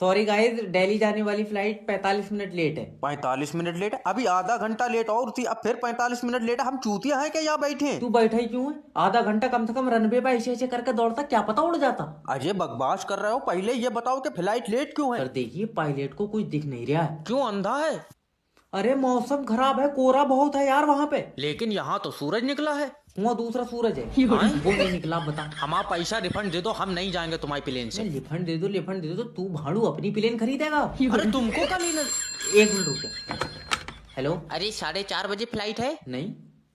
Sorry guys, Delhi जाने वाली flight 45 minute late है। 45 मिनट लेट है? अभी आधा घंटा लेट और थी, अब फिर 45 मिनट लेट है। हम चूतिया हैं क्या यहाँ बैठे हैं? तू बैठा ही क्यों है? आधा घंटा कम से कम रनवे पे ऐसे ऐसे करके दौड़ता, क्या पता उड़ जाता। अजय बकवास कर रहे हो, पहले ये बताओ कि फ्लाइट लेट क्यों है? सर देखिए, पायलट को कुछ दिख नहीं रहा है। क्यों, अंधा है? अरे मौसम खराब है, कोहरा बहुत है यार वहाँ पे। लेकिन यहाँ तो सूरज निकला है। वहाँ दूसरा सूरज है, वो नहीं निकला। बता, हमारा पैसा रिफंड दे दो, हम नहीं जाएंगे तुम्हारी प्लेन से। रिफंड दे दो, रिफंड दे दो तो तू भाड़ू अपनी प्लेन खरीदेगा। अरे तुमको का लेना? एक मिनट रुको। हेलो, अरे 4:30 बजे फ्लाइट है नहीं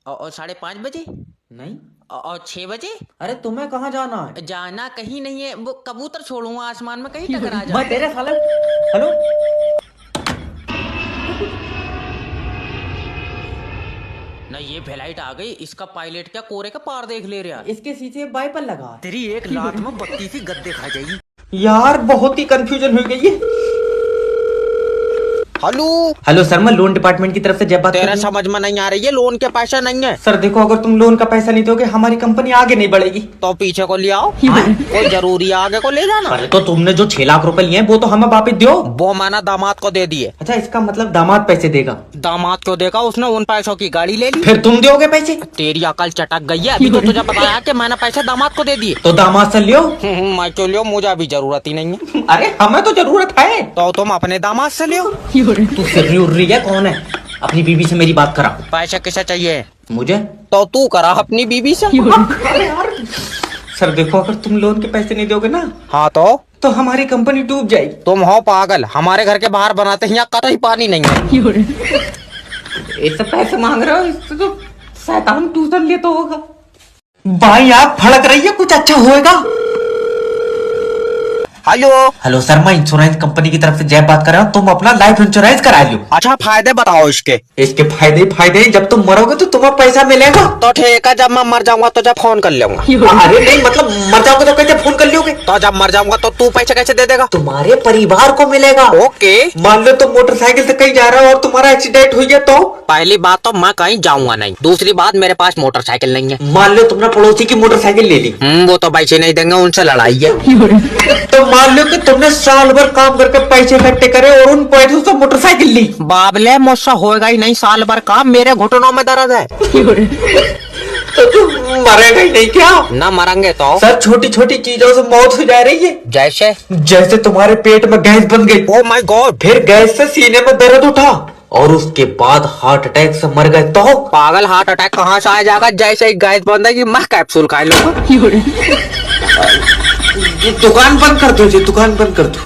और 5:30 बजे नहीं। और 6 बजे। अरे तुम्हें कहाँ जाना है? जाना कहीं नहीं है, वो कबूतर छोड़ूंगा आसमान में, कहीं टकरा जा। मैं तेरे साले। हेलो, ना ये फ्लाइट आ गई, इसका पायलट क्या कोरे का पार देख ले रहा। इसके शीशे वाइपर लगा है। तेरी एक रात में 32 ही गद्दे खा जाएगी। यार बहुत ही कंफ्यूजन हो गई है। हेलो हेलो सर, मैं लोन डिपार्टमेंट की तरफ से जब बात कर तेरा रही हूँ। समझ में नहीं आ रही है, लोन के पैसा नहीं है। सर देखो, अगर तुम लोन का पैसा नहीं दोगे हमारी कंपनी आगे नहीं बढ़ेगी। तो पीछे को ले आओ, कोई जरूरी है आगे को ले जाना। अरे तो तुमने जो 6 लाख रुपए लिए हैं वो तो हमें वापस दो। वो मैंने दामाद को दे दिए। अच्छा, इसका मतलब दामाद पैसे देगा। दामाद को देगा, उसने उन पैसों की गाड़ी ले ली। फिर तुम दोगे पैसे? तेरी अकल चटक गई है, अभी तो तुझे बताया कि मैंने पैसे दामाद को दे दिए। तो दामाद से लियो। मैं क्यों लियो, मुझे अभी जरूरत ही नहीं है। अरे हमें तो जरूरत है। तो तुम अपने दामाद से लियो। तू सिर्री उर्री है, कौन है? अपनी बीबी से मेरी बात करा। पैसे किसे चाहिए? मुझे। तो तू करा अपनी बीबी से। अरे यार सर देखो, अगर तुम लोन के पैसे नहीं दोगे ना हाँ तो हमारी कंपनी डूब जाएगी। तुम हो पागल, हमारे घर के बाहर बनाते हैं, यहाँ कतई पानी नहीं है। ऐसे पैसे मांग रहे हो, इससे तो शैतान ट्यूशन ले तो होगा। भाई आप फड़क रही है, कुछ अच्छा होएगा। हेलो हेलो सर, मैं इंश्योरेंस कंपनी की तरफ से जय बात कर रहा हूँ। तुम अपना लाइफ इंश्योरेंस करा लो। अच्छा, फायदे बताओ इसके। इसके फायदे ही फायदे हैं, जब तुम मरोगे तो तुम्हें पैसा मिलेगा। तो ठीक है, जब मैं मर जाऊंगा तो जब फोन कर लूंगा। अरे नहीं, मतलब मर जाओगे तो कैसे फोन कर लोगे? तो जब मर जाऊंगा तो तू पैसे कैसे दे देगा? तुम्हारे परिवार को मिलेगा। ओके। मान लो तुम मोटरसाइकिल से कहीं जा रहे हो और तुम्हारा एक्सीडेंट हो गया तो? पहली बात तो मैं कहीं जाऊंगा नहीं, दूसरी बात मेरे पास मोटरसाइकिल नहीं है। मान लो तुमने पड़ोसी की मोटरसाइकिल ले ली। वो तो पैसे नहीं देंगे, उनसे लड़ाई है। तो मान लो कि तुमने साल भर काम करके पैसे इकट्ठे करे और उन पैसों से मोटरसाइकिल ली। बाबले, मुझसे होएगा ही नहीं साल भर काम, मेरे घुटनों में दर्द है। तो तुम मरेगा ही नहीं क्या? ना मरेंगे तो सर, छोटी छोटी चीजों से मौत हो जा रही है। जैसे जैसे तुम्हारे पेट में गैस बन गई। Oh my God. फिर गैस से सीने में दर्द उठा और उसके बाद हार्ट अटैक से मर गए तो? पागल, हार्ट अटैक कहाँ से आ जाएगा? जैसे ही गैस बंद है कि मैं कैप्सूल खा लूंगा। दुकान बंद कर दो जी, दुकान बंद कर दो।